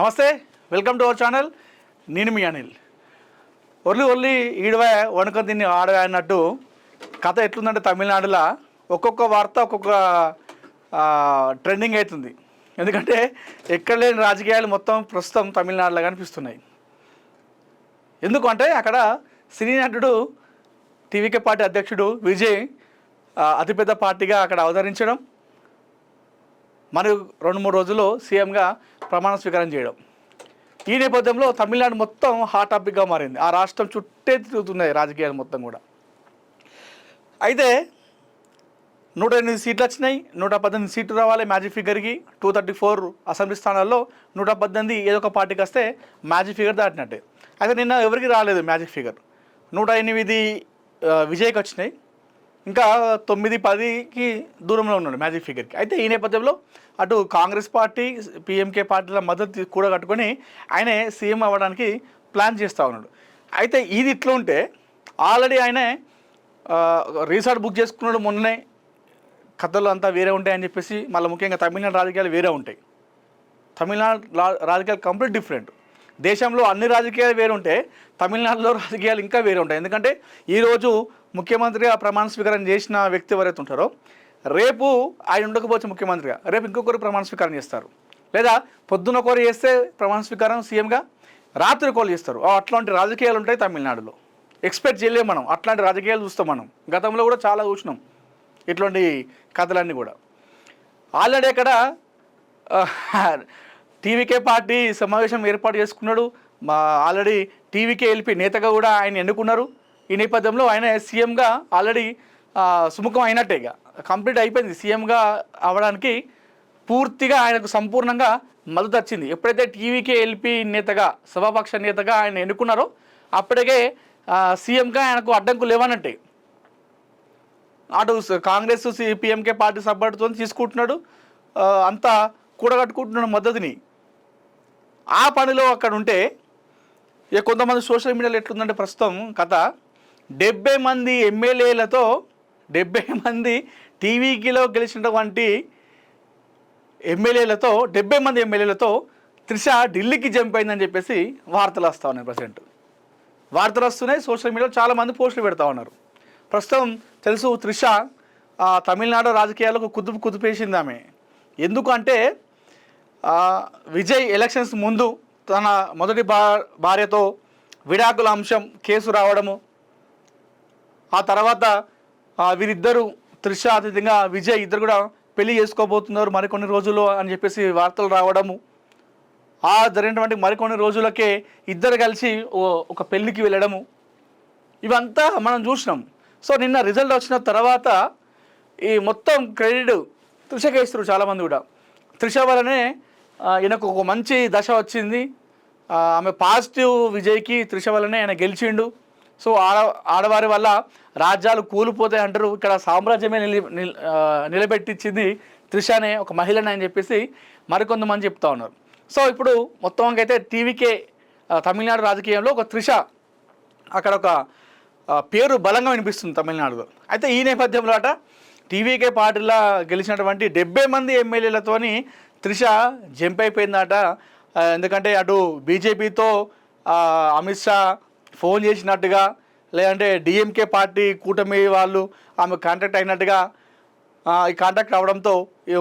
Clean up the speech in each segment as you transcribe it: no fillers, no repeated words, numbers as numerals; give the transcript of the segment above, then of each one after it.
నమస్తే, welcome to our channel. నేను మీ అనిల్. ఒర్లి ఒర్లి ఈడవ వణుక దీన్ని ఆడవ అన్నట్టు కథ ఎట్లుందంటే తమిళనాడులో ఒక్కొక్క వార్త ఒక్కొక్క ట్రెండింగ్ అవుతుంది. ఎందుకంటే ఎక్కడ లేని రాజకీయాలు మొత్తం ప్రస్తుతం తమిళనాడులో కనిపిస్తున్నాయి. ఎందుకంటే అక్కడ సినీ నటుడు టీవీకే పార్టీ అధ్యక్షుడు విజయ్ అతిపెద్ద పార్టీగా అక్కడ అవతరించడం, మరియు 2-3 రోజుల్లో సీఎంగా ప్రమాణ స్వీకారం చేయడం. ఈ నేపథ్యంలో తమిళనాడు మొత్తం హాట్ టాపిక్గా మారింది. ఆ రాష్ట్రం చుట్టే తిరుగుతున్నాయి రాజకీయాలు మొత్తం కూడా. అయితే 108 సీట్లు వచ్చినాయి, 118 సీట్లు రావాలి మ్యాజిక్ ఫిగర్కి. 234 అసెంబ్లీ స్థానాల్లో 118 ఏదో ఒక పార్టీకి వస్తే మ్యాజిక్ ఫిగర్ దాటినట్టే. అయితే నిన్న ఎవరికి రాలేదు మ్యాజిక్ ఫిగర్. 108 విజయ్కి వచ్చినాయి, ఇంకా 9-10కి దూరంలో ఉన్నాడు మ్యాజిక్ ఫిగర్కి. అయితే ఈ నేపథ్యంలో అటు కాంగ్రెస్ పార్టీ, పిఎంకే పార్టీల మద్దతు కూడా కట్టుకొని ఆయనే సీఎం అవ్వడానికి ప్లాన్ చేస్తూ ఉన్నాడు. అయితే ఇది ఇట్లా ఉంటే ఆల్రెడీ ఆయనే రిసార్ట్ బుక్ చేసుకున్నాడు మొన్ననే. కథలు అంతా వేరే ఉంటాయని చెప్పేసి, మళ్ళీ ముఖ్యంగా తమిళనాడు రాజకీయాలు వేరే ఉంటాయి. తమిళనాడు రాజకీయాలు కంప్లీట్ డిఫరెంట్. దేశంలో అన్ని రాజకీయాలు వేరు ఉంటే తమిళనాడులో రాజకీయాలు ఇంకా వేరే ఉంటాయి. ఎందుకంటే ఈరోజు ముఖ్యమంత్రిగా ప్రమాణ స్వీకారం చేసిన వ్యక్తి ఎవరైతే ఉంటారో, రేపు ఆయన ఉండకపోవచ్చు ముఖ్యమంత్రిగా, రేపు ఇంకొకరు ప్రమాణ స్వీకారం చేస్తారు. లేదా పొద్దున ఒకరు చేస్తే ప్రమాణ స్వీకారం సీఎంగా, రాత్రి ఒకరు చేస్తారు. అట్లాంటి రాజకీయాలు ఉంటాయి తమిళనాడులో. ఎక్స్పెక్ట్ చేయలేము మనం, అట్లాంటి రాజకీయాలు చూస్తాం మనం. గతంలో కూడా చాలా చూసినాం ఇట్లాంటి కథలన్నీ కూడా. ఆల్రెడీ అక్కడ టీవీకే పార్టీ సమావేశం ఏర్పాటు చేసుకున్నాడు. ఆల్రెడీ టీవీకే ఎల్పీ నేతగా కూడా ఆయన ఎన్నుకున్నారు. ఈ నేపథ్యంలో ఆయన సీఎంగా ఆల్రెడీ సుముఖం అయినట్టే, ఇక కంప్లీట్ అయిపోయింది. సీఎంగా అవ్వడానికి పూర్తిగా ఆయనకు సంపూర్ణంగా మద్దతు వచ్చింది. ఎప్పుడైతే టీవీకే ఎల్పీ నేతగా, సభాపక్ష నేతగా ఆయన ఎన్నుకున్నారో అప్పటికే సీఎంగా ఆయనకు అడ్డంకు లేవన్నట్టే. అటు కాంగ్రెస్ పిఎంకే పార్టీ సపోర్ట్తో తీసుకుంటున్నాడు, అంతా కూడగట్టుకుంటున్నాడు మద్దతుని. ఆ పనిలో అక్కడ ఉంటే ఇక కొంతమంది సోషల్ మీడియాలో ఎట్లుందంటే ప్రస్తుతం కథ, 70 మంది ఎమ్మెల్యేలతో 70 మంది టీవీలో గెలిచినటువంటి ఎమ్మెల్యేలతో 70 మంది ఎమ్మెల్యేలతో త్రిష ఢిల్లీకి జంప్ అయిందని చెప్పేసి వార్తలు వస్తూ ఉన్నాయి. వార్తలు వస్తున్నాయి, సోషల్ మీడియాలో చాలామంది పోస్టులు పెడతా ఉన్నారు. ప్రస్తుతం తెలుసు, త్రిష తమిళనాడు రాజకీయాలకు కుదిపేసింది ఆమె. ఎందుకంటే విజయ్ ఎలక్షన్స్ ముందు తన మొదటి భార్యతో విడాకుల అంశం కేసు రావడము, ఆ తర్వాత వీరిద్దరూ త్రిష అతిథిగా విజయ్ ఇద్దరు కూడా పెళ్లి చేసుకోబోతున్నారు మరికొన్ని రోజుల్లో అని చెప్పేసి వార్తలు రావడము, ఆ జరిగినటువంటి మరికొన్ని రోజులకే ఇద్దరు కలిసి ఒక పెళ్లికి వెళ్ళడము, ఇవంతా మనం చూసినాం. సో నిన్న రిజల్ట్ వచ్చిన తర్వాత ఈ మొత్తం క్రెడిట్ త్రిషకే ఇస్తారు చాలామంది కూడా. త్రిష వల్లనే ఈయనకు ఒక మంచి దశ వచ్చింది, ఆమె పాజిటివ్ విజయ్కి త్రిష వల్లనే ఆయన గెలిచిండు. సో ఆడవారి వల్ల రాజ్యాలు కూలిపోతాయి అంటారు, ఇక్కడ సామ్రాజ్యమే నిలబెట్టించింది త్రిషనే, ఒక మహిళనే అని చెప్పేసి మరికొంతమంది చెప్తా ఉన్నారు. సో ఇప్పుడు మొత్తంగా అయితే టీవీకే తమిళనాడు రాజకీయంలో ఒక త్రిష అక్కడ ఒక పేరు బలంగా వినిపిస్తుంది తమిళనాడులో. అయితే ఈ నేపథ్యంలో అట టీవీకే పార్టీలో గెలిచినటువంటి 70 మంది ఎమ్మెల్యేలతోని త్రిష జంప్ అయిపోయిందట. ఎందుకంటే అటు బీజేపీతో అమిత్ షా ఫోన్ చేసినట్టుగా, లేదంటే డిఎంకే పార్టీ కూటమి వాళ్ళు ఆమె కాంటాక్ట్ అయినట్టుగా, ఈ కాంటాక్ట్ అవడంతో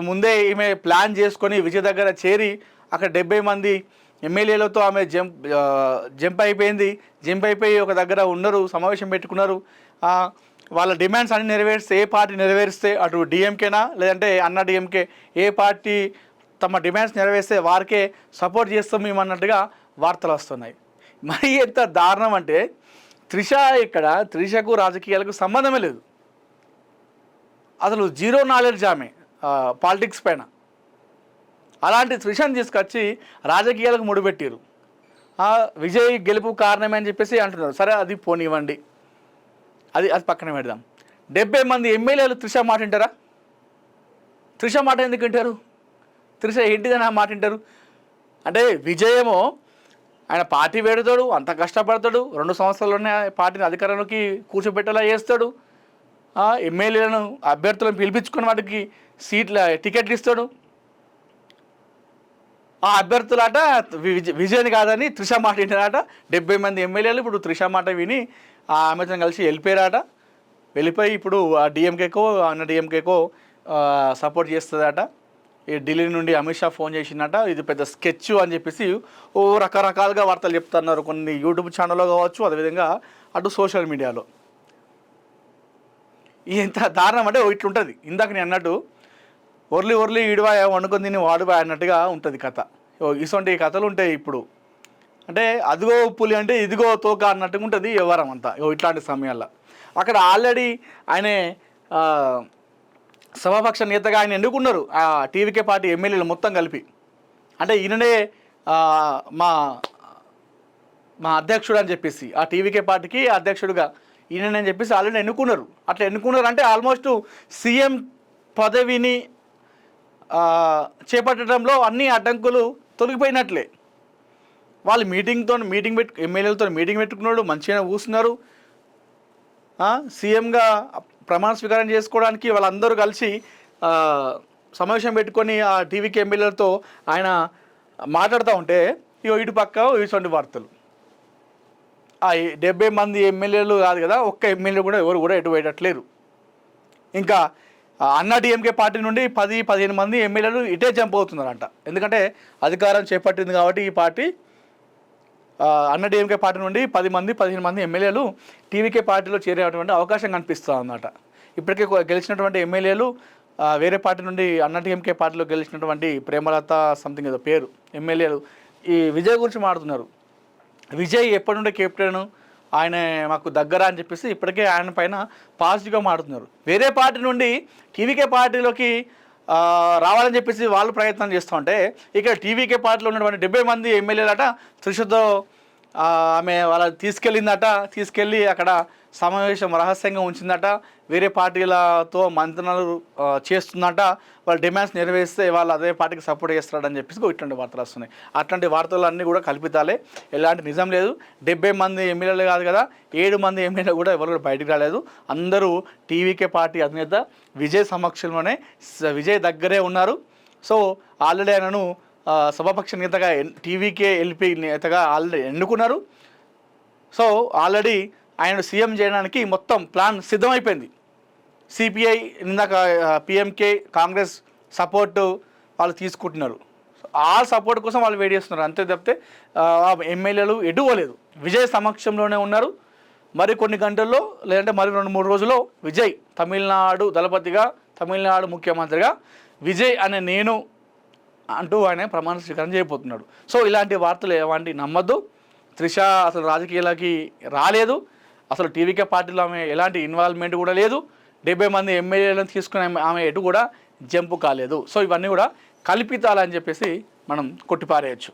ముందే ఈమె ప్లాన్ చేసుకొని విజయ్ దగ్గర చేరి అక్కడ 70 మంది ఎమ్మెల్యేలతో ఆమె జంప్ అయిపోయింది. జంప్ అయిపోయి ఒక దగ్గర ఉన్నారు, సమావేశం పెట్టుకున్నారు. వాళ్ళ డిమాండ్స్ అన్ని నెరవేరిస్తే, ఏ పార్టీ నెరవేరిస్తే, అటు డిఎంకేనా లేదంటే అన్నా డిఎంకే, ఏ పార్టీ తమ డిమాండ్స్ నెరవేరిస్తే వారికే సపోర్ట్ చేస్తాం మేము అన్నట్టుగా వార్తలు వస్తున్నాయి. మరి ఎంత దారుణం అంటే త్రిష ఇక్కడ, త్రిషకు రాజకీయాలకు సంబంధమే లేదు, అసలు జీరో నాలెడ్జ్ ఆమె పాలిటిక్స్ పైన. అలాంటి త్రిషను తీసుకొచ్చి రాజకీయాలకు ముడిపెట్టారు. విజయ్ గెలుపు కారణమే అని చెప్పేసి అంటున్నారు. సరే, అది పోనివ్వండి, అది పక్కన పెడదాం. 70 మంది ఎమ్మెల్యేలు త్రిష మాట వింటారా? త్రిష మాట ఎందుకు వింటారు? త్రిష ఏంటిదని ఆ మాట వింటారు? అంటే విజయేమో ఆయన పార్టీ పెడతాడు, అంత కష్టపడతాడు, 2 సంవత్సరాల్లోనే పార్టీని అధికారంలోకి కూర్చోబెట్టేలా చేస్తాడు, ఎమ్మెల్యేలను అభ్యర్థులను పిలిపించుకుని వాటికి టికెట్లు ఇస్తాడు. ఆ అభ్యర్థులాట విజయని కాదని త్రిష మాట వింటారట. 70 మంది ఎమ్మెల్యేలు ఇప్పుడు త్రిష మాట విని ఆమెతో కలిసి వెళ్ళిపోయారట. వెళ్ళిపోయి ఇప్పుడు ఆ డిఎంకేకో అన్న డిఎంకేకో సపోర్ట్ చేస్తుందట. ఈ ఢిల్లీ నుండి అమిత్ షా ఫోన్ చేసిందట. ఇది పెద్ద స్కెచ్ అని చెప్పేసి ఓ రకరకాలుగా వార్తలు చెప్తున్నారు. కొన్ని యూట్యూబ్ ఛానల్లో కావచ్చు, అదేవిధంగా అటు సోషల్ మీడియాలో. ఎంత దారుణం అంటే ఇట్లుంటుంది. ఇందాక నేను అన్నట్టు ఒర్లి ఒర్లి ఈడివాయ వండుకొని తిని వాడువాయ అన్నట్టుగా ఉంటుంది కథ. ఇటువంటి కథలు ఉంటాయి ఇప్పుడు. అంటే అదిగో పులి అంటే ఇదిగో తోక అన్నట్టుగా ఉంటుంది వ్యవహారం అంతా ఇట్లాంటి సమయాల్లో. అక్కడ ఆల్రెడీ ఆయనే సభాపక్ష నేతగా ఆయన ఎన్నుకున్నారు ఆ టీవీకే పార్టీ ఎమ్మెల్యేలు మొత్తం కలిపి. అంటే ఈయననే మా మా అధ్యక్షుడు అని చెప్పేసి ఆ టీవీకే పార్టీకి అధ్యక్షుడిగా ఈయనని చెప్పేసి ఆల్రెడీ ఎన్నుకున్నారు. అట్లా ఎన్నుకున్నారు అంటే ఆల్మోస్ట్ సీఎం పదవిని చేపట్టడంలో అన్ని అడ్డంకులు తొలగిపోయినట్లే. వాళ్ళు ఎమ్మెల్యేలతో మీటింగ్ పెట్టుకున్నాడు, మంచిగా కూస్తున్నారు. సీఎంగా ప్రమాణ స్వీకారం చేసుకోవడానికి వాళ్ళందరూ కలిసి సమావేశం పెట్టుకొని ఆ టీవీకి ఎమ్మెల్యేలతో ఆయన మాట్లాడుతూ ఉంటే ఇటు పక్క ఇటువంటి వార్తలు. 70 మంది ఎమ్మెల్యేలు కాదు కదా, ఒక్క ఎమ్మెల్యే కూడా ఎవరు కూడా ఎటు పోయేటట్లేరు. ఇంకా అన్నా డిఎంకే పార్టీ నుండి 10-15 మంది ఎమ్మెల్యేలు ఇటే జంప్ అవుతున్నారంట. ఎందుకంటే అధికారం చేపట్టింది కాబట్టి ఈ పార్టీ అన్నా డిఎంకే పార్టీ నుండి 10-15 మంది ఎమ్మెల్యేలు టీవీకే పార్టీలో చేరేటువంటి అవకాశం కనిపిస్తుంది అన్నమాట. ఇప్పటికే గెలిచినటువంటి ఎమ్మెల్యేలు వేరే పార్టీ నుండి అన్నా డిఎంకే పార్టీలో గెలిచినటువంటి ప్రేమలత సంథింగ్ ఏదో పేరు ఎమ్మెల్యేలు ఈ విజయ్ గురించి మాట్లాడుతున్నారు. విజయ్ ఎప్పటి నుండి కెప్టెన్, ఆయన మాకు దగ్గర అని చెప్పేసి ఇప్పటికే ఆయన పైన పాజిటివ్గా మాట్లాడుతున్నారు. వేరే పార్టీ నుండి టీవీకే పార్టీలోకి రావాలని చెప్పేసి వాళ్ళు ప్రయత్నం చేస్తూ ఉంటే ఇక్కడ టీవీకే పార్టీలో ఉన్నటువంటి 70 మంది ఎమ్మెల్యేలట త్రిషతో ఆమె వాళ్ళ తీసుకెళ్ళి అక్కడ సమావేశం రహస్యంగా ఉంచిందట. వేరే పార్టీలతో మంత్రాలు చేస్తుందట. వాళ్ళ డిమాండ్స్ నెరవేరిస్తే వాళ్ళు అదే పార్టీకి సపోర్ట్ చేస్తారని చెప్పేసి ఇట్లాంటి వార్తలు వస్తున్నాయి. అట్లాంటి వార్తలు అన్నీ కూడా కల్పితాలే, ఎలాంటి నిజం లేదు. 70 మంది ఎమ్మెల్యేలు కాదు కదా, 7 మంది ఎమ్మెల్యేలు కూడా ఎవరు కూడా బయటకు రాలేదు. అందరూ టీవీకే పార్టీ అధినేత విజయ్ సమక్షంలోనే విజయ్ దగ్గరే ఉన్నారు. సో ఆల్రెడీ ఆయనను సభాపక్ష నేతగా టీవీకే ఎల్పీ నేతగా ఆల్రెడీ ఎన్నుకున్నారు. సో ఆల్రెడీ ఆయన సీఎం చేయడానికి మొత్తం ప్లాన్ సిద్ధమైపోయింది. సిపిఐ ఇందాక పిఎంకే కాంగ్రెస్ సపోర్టు వాళ్ళు తీసుకుంటున్నారు. ఆ సపోర్ట్ కోసం వాళ్ళు వెయిట్ చేస్తున్నారు. అంతే తప్పితే ఎమ్మెల్యేలు ఎటుపోలేదు, విజయ్ సమక్షంలోనే ఉన్నారు. మరి కొన్ని గంటల్లో లేదంటే మరి 2-3 రోజుల్లో విజయ్ తమిళనాడు దళపతిగా, తమిళనాడు ముఖ్యమంత్రిగా విజయ్ అనే నేను అంటూ ఆయన ప్రమాణ స్వీకారం చేయబోతున్నాడు. సో ఇలాంటి వార్తలు ఏవంటి నమ్మద్దు. త్రిష అసలు రాజకీయాలకి రాలేదు. అసలు టీవీకే పార్టీలో ఆమె ఎలాంటి ఇన్వాల్వ్మెంట్ కూడా లేదు. 70 మంది ఎమ్మెల్యేలను తీసుకుని ఆమె ఎటు కూడా జంపు కాలేదు. సో ఇవన్నీ కూడా కల్పితాలని చెప్పేసి మనం కొట్టిపారేయచ్చు.